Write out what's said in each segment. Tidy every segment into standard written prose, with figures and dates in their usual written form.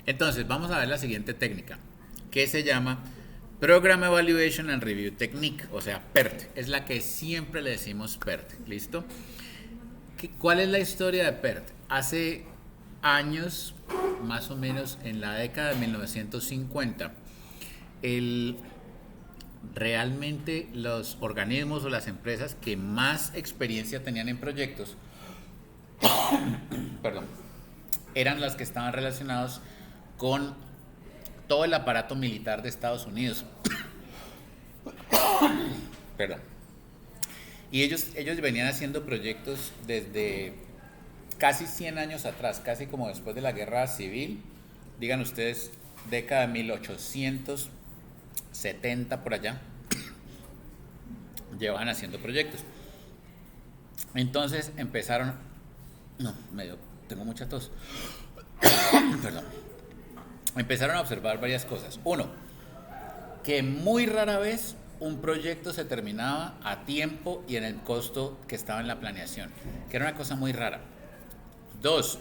Entonces, vamos a ver la siguiente técnica, que se llama Program Evaluation and Review Technique, o sea, PERT. Es la que siempre le decimos PERT, ¿listo? ¿Cuál es la historia de PERT? Hace años, más o menos en la década de 1950, realmente los organismos o las empresas que más experiencia tenían en proyectos, perdón, eran las que estaban relacionados con todo el aparato militar de Estados Unidos. Perdón. Y ellos venían haciendo proyectos desde casi 100 años atrás, casi como después de la guerra civil, digan ustedes, década de 1870 por allá, llevaban haciendo proyectos. Entonces empezaron, tengo mucha tos, perdón, empezaron a observar varias cosas. Uno, que muy rara vez un proyecto se terminaba a tiempo y en el costo que estaba en la planeación, que era una cosa muy rara. Dos,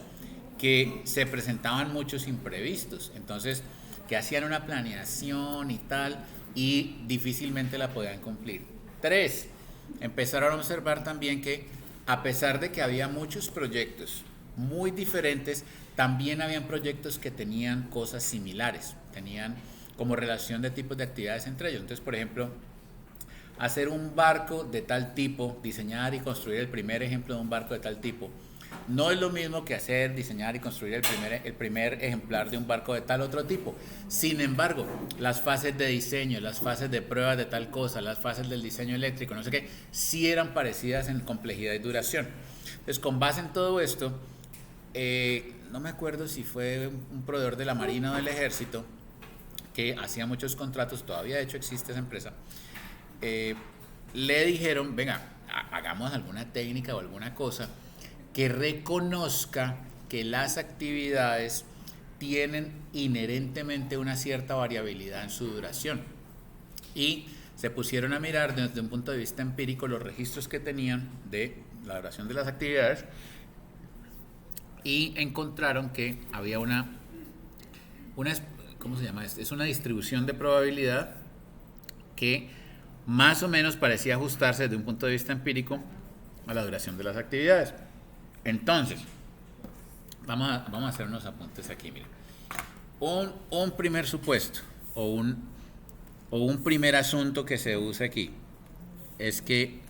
que se presentaban muchos imprevistos, entonces que hacían una planeación y tal y difícilmente la podían cumplir. Tres, empezaron a observar también que a pesar de que había muchos proyectos muy diferentes, también habían proyectos que tenían cosas similares, tenían como relación de tipos de actividades entre ellos. Entonces, por ejemplo, hacer un barco de tal tipo, diseñar y construir el primer ejemplo de un barco de tal tipo, no es lo mismo que hacer, diseñar y construir el primer ejemplar de un barco de tal otro tipo. Sin embargo, las fases de diseño, las fases de pruebas de tal cosa, las fases del diseño eléctrico, no sé qué, sí eran parecidas en complejidad y duración. Entonces, con base en todo esto, no me acuerdo si fue un proveedor de la Marina o del Ejército, que hacía muchos contratos, todavía de hecho existe esa empresa, le dijeron, venga, hagamos alguna técnica o alguna cosa que reconozca que las actividades tienen inherentemente una cierta variabilidad en su duración. Y se pusieron a mirar desde un punto de vista empírico los registros que tenían de la duración de las actividades y encontraron que había una ¿cómo se llama? Es una distribución de probabilidad que más o menos parecía ajustarse desde un punto de vista empírico a la duración de las actividades. Entonces, vamos a hacer unos apuntes aquí, miren. Un primer supuesto o un primer asunto que se usa aquí es que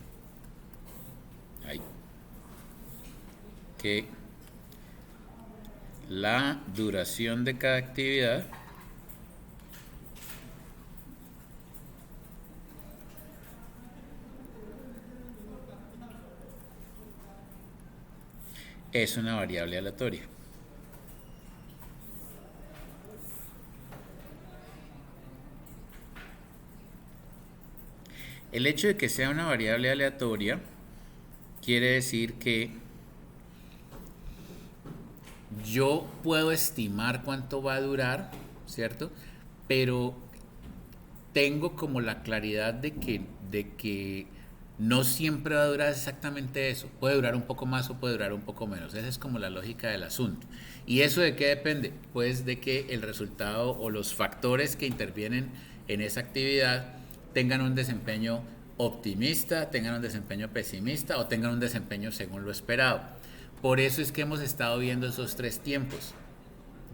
la duración de cada actividad es una variable aleatoria. El hecho de que sea una variable aleatoria quiere decir que yo puedo estimar cuánto va a durar, ¿cierto? Pero tengo como la claridad de que no siempre va a durar exactamente eso. Puede durar un poco más o puede durar un poco menos. Esa es como la lógica del asunto. ¿Y eso de qué depende? Pues de que el resultado o los factores que intervienen en esa actividad tengan un desempeño optimista, tengan un desempeño pesimista o tengan un desempeño según lo esperado. Por eso es que hemos estado viendo esos tres tiempos,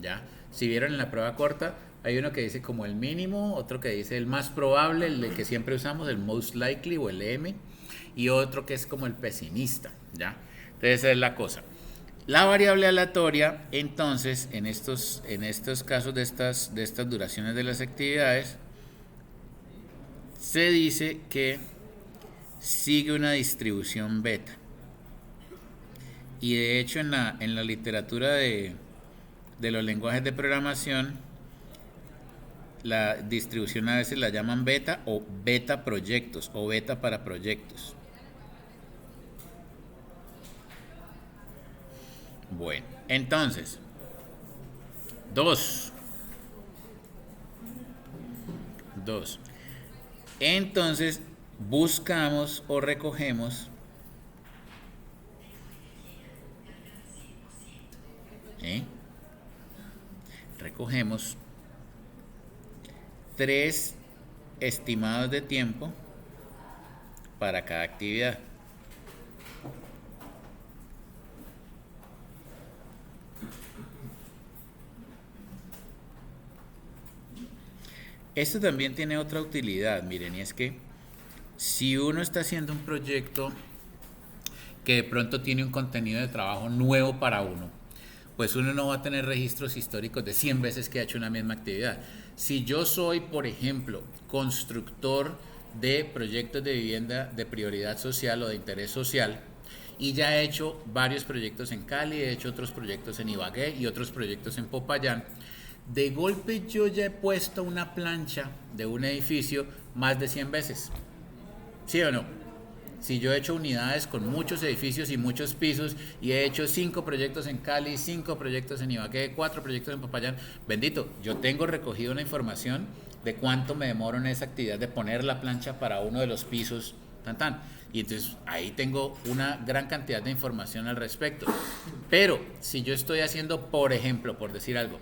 ¿ya? Si vieron en la prueba corta, hay uno que dice como el mínimo, otro que dice el más probable, el que siempre usamos, el most likely o el M, y otro que es como el pesimista, ¿ya? Entonces esa es la cosa. La variable aleatoria, entonces, en estos casos de estas duraciones de las actividades, se dice que sigue una distribución beta. Y de hecho en la literatura de los lenguajes de programación, la distribución a veces la llaman beta o beta proyectos o beta para proyectos. Bueno, entonces, 2. Entonces, buscamos o recogemos recogemos 3 estimados de tiempo para cada actividad. Esto también tiene otra utilidad, miren, y es que si uno está haciendo un proyecto que de pronto tiene un contenido de trabajo nuevo para uno, pues uno no va a tener registros históricos de 100 veces que ha hecho una misma actividad. Si yo soy, por ejemplo, constructor de proyectos de vivienda de prioridad social o de interés social, y ya he hecho varios proyectos en Cali, he hecho otros proyectos en Ibagué y otros proyectos en Popayán, de golpe yo ya he puesto una plancha de un edificio más de 100 veces. ¿Sí o no? Si yo he hecho unidades con muchos edificios y muchos pisos y he hecho 5 proyectos en Cali, 5 proyectos en Ibagué, 4 proyectos en Popayán, bendito, yo tengo recogido una información de cuánto me demoro en esa actividad de poner la plancha para uno de los pisos, tan tan. Y entonces ahí tengo una gran cantidad de información al respecto. Pero si yo estoy haciendo, por ejemplo, por decir algo,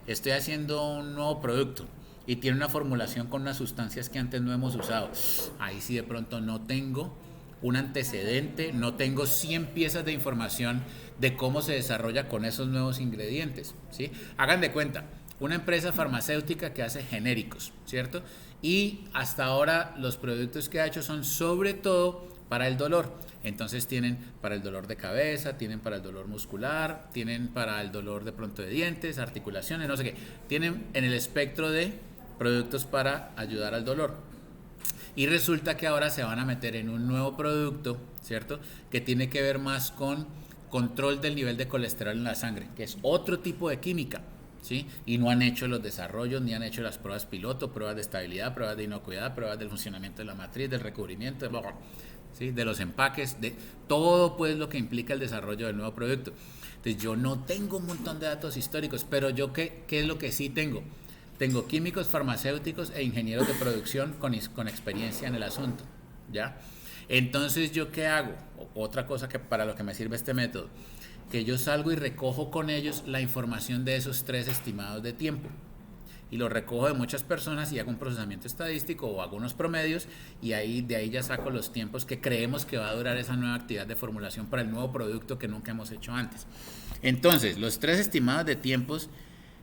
estoy haciendo un nuevo producto y tiene una formulación con unas sustancias que antes no hemos usado, ahí sí de pronto no tengo un antecedente, no tengo 100 piezas de información de cómo se desarrolla con esos nuevos ingredientes, ¿sí? Hagan de cuenta, una empresa farmacéutica que hace genéricos, ¿cierto? Y hasta ahora los productos que ha hecho son sobre todo para el dolor. Entonces tienen para el dolor de cabeza, tienen para el dolor muscular, tienen para el dolor de pronto de dientes, articulaciones, no sé qué. Tienen en el espectro de productos para ayudar al dolor. Y resulta que ahora se van a meter en un nuevo producto, ¿cierto? Que tiene que ver más con control del nivel de colesterol en la sangre, que es otro tipo de química, ¿sí? Y no han hecho los desarrollos, ni han hecho las pruebas piloto, pruebas de estabilidad, pruebas de inocuidad, pruebas del funcionamiento de la matriz, del recubrimiento, ¿sí? De los empaques, de todo pues lo que implica el desarrollo del nuevo producto. Entonces yo no tengo un montón de datos históricos, pero yo ¿qué es lo que sí tengo? Tengo químicos, farmacéuticos e ingenieros de producción con experiencia en el asunto, ¿ya? Entonces, ¿yo qué hago? Otra cosa que para lo que me sirve este método, que yo salgo y recojo con ellos la información de esos 3 estimados de tiempo. Y lo recojo de muchas personas y hago un procesamiento estadístico o hago unos promedios y de ahí ya saco los tiempos que creemos que va a durar esa nueva actividad de formulación para el nuevo producto que nunca hemos hecho antes. Entonces, los 3 estimados de tiempos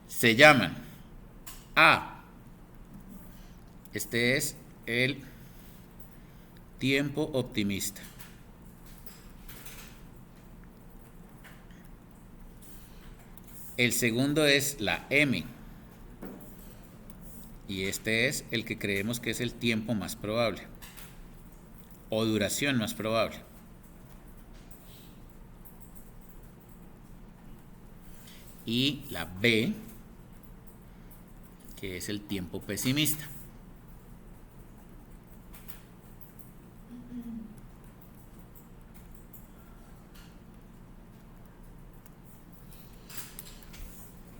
se llaman A. Este es el tiempo optimista. El segundo es la M. Y este es el que creemos que es el tiempo más probable. O duración más probable. Y la B, que es el tiempo pesimista.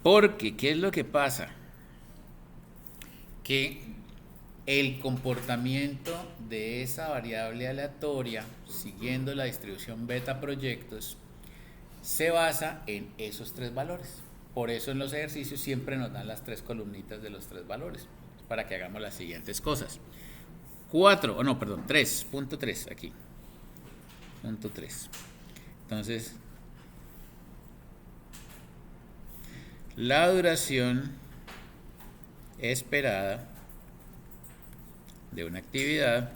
Porque, ¿qué es lo que pasa? Que el comportamiento de esa variable aleatoria, siguiendo la distribución beta proyectos, se basa en esos 3 valores. Por eso en los ejercicios siempre nos dan las 3 columnitas de los 3 valores, para que hagamos las siguientes cosas. 3.3 aquí. Punto 3. Entonces, la duración esperada de una actividad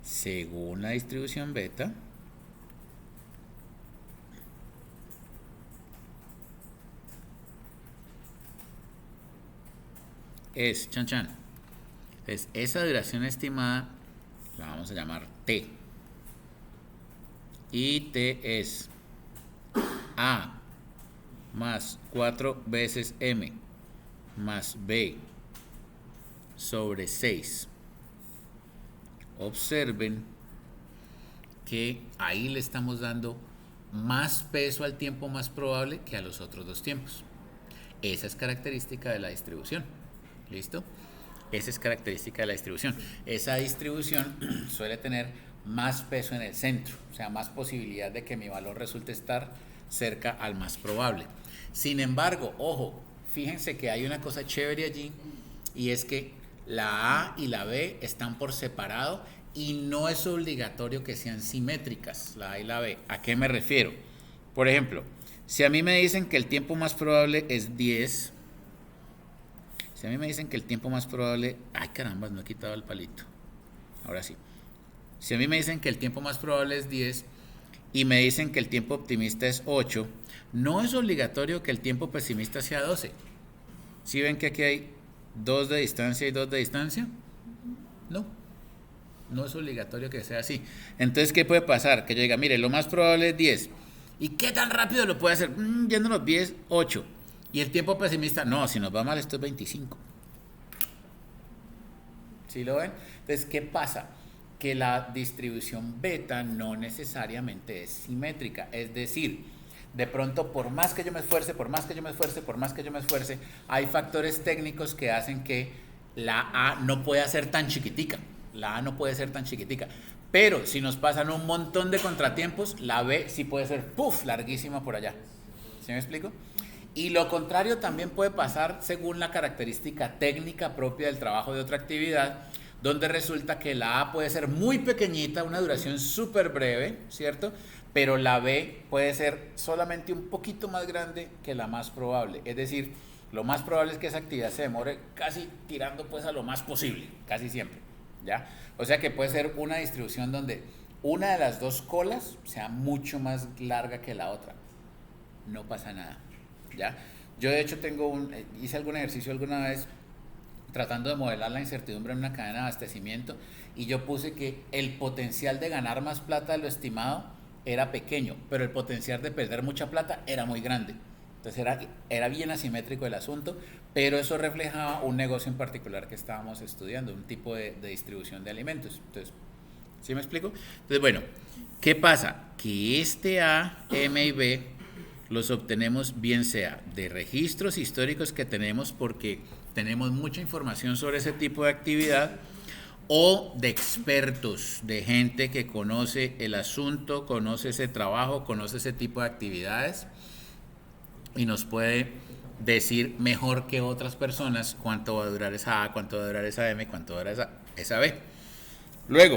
según la distribución beta es Entonces, esa duración estimada la vamos a llamar T. Y T es A más 4 veces M más B sobre 6. Observen que ahí le estamos dando más peso al tiempo más probable que a los otros 2 tiempos. Esa es característica de la distribución. ¿Listo? Esa es característica de la distribución. Esa distribución suele tener más peso en el centro, o sea, más posibilidad de que mi valor resulte estar cerca al más probable. Sin embargo, ojo, fíjense que hay una cosa chévere allí, y es que la A y la B están por separado y no es obligatorio que sean simétricas, la A y la B. ¿A qué me refiero? Por ejemplo, si a mí me dicen que el tiempo más probable es 10, si a mí me dicen que el tiempo más probable... Ay, caramba, no he quitado el palito. Ahora sí. Si a mí me dicen que el tiempo más probable es 10 y me dicen que el tiempo optimista es 8, no es obligatorio que el tiempo pesimista sea 12. ¿Sí ven que aquí hay 2 de distancia y 2 de distancia? No. No es obligatorio que sea así. Entonces, ¿qué puede pasar? Que yo diga, mire, lo más probable es 10. ¿Y qué tan rápido lo puede hacer? Yéndonos 10, 8. Y el tiempo pesimista, no, si nos va mal esto es 25. ¿Sí lo ven? Entonces, ¿qué pasa? Que la distribución beta no necesariamente es simétrica. Es decir, de pronto, por más que yo me esfuerce, hay factores técnicos que hacen que la A no pueda ser tan chiquitica. La A no puede ser tan chiquitica. Pero si nos pasan un montón de contratiempos, la B sí puede ser, ¡puf!, larguísima por allá. ¿Sí me explico? Y lo contrario también puede pasar según la característica técnica propia del trabajo de otra actividad, donde resulta que la A puede ser muy pequeñita, una duración súper breve, ¿cierto? Pero la B puede ser solamente un poquito más grande que la más probable. Es decir, lo más probable es que esa actividad se demore casi tirando pues a lo más posible, casi siempre, ¿ya? O sea que puede ser una distribución donde una de las dos colas sea mucho más larga que la otra. No pasa nada, ¿ya? Yo de hecho hice algún ejercicio alguna vez tratando de modelar la incertidumbre en una cadena de abastecimiento, y yo puse que el potencial de ganar más plata de lo estimado era pequeño, pero el potencial de perder mucha plata era muy grande. Entonces era bien asimétrico el asunto, pero eso reflejaba un negocio en particular que estábamos estudiando, un tipo de distribución de alimentos. Entonces, ¿sí me explico? Entonces, bueno, ¿qué pasa? Que este A, M y B los obtenemos bien sea de registros históricos que tenemos porque tenemos mucha información sobre ese tipo de actividad, o de expertos, de gente que conoce el asunto, conoce ese trabajo, conoce ese tipo de actividades y nos puede decir mejor que otras personas cuánto va a durar esa A, cuánto va a durar esa M, cuánto va a durar esa B. Luego,